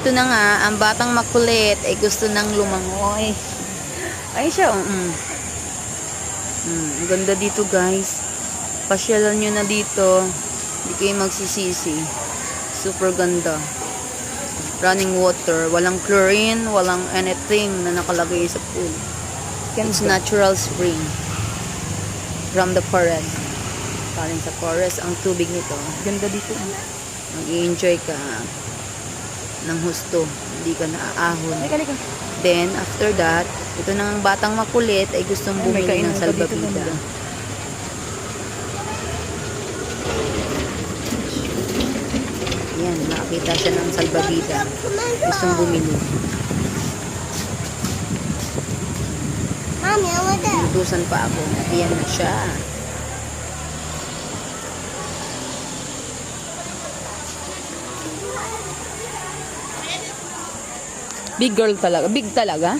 ito na nga, ang batang makulit ay gusto nang lumangoy. Ay siya, ang ganda dito guys. Pasyalan nyo na dito. Hindi kayo magsisisi. Super ganda. Running water. Walang chlorine, walang anything na nakalagay sa pool. It's natural spring. From the forest. Galing sa forest ang tubig nito. Ganda dito. Mag-i-enjoy ka ng husto. Hindi ka naaahon. Halika. Then, after that, ito nang batang makulit ay gustong Ay, may bumili ng kainan ka dito, salbabida. ganda. Yan, nakakita siya ng salbabida. Gustong bumili. Mami, over there. Inutusan pa ako. Ayan na siya. Big girl talaga. Big talaga.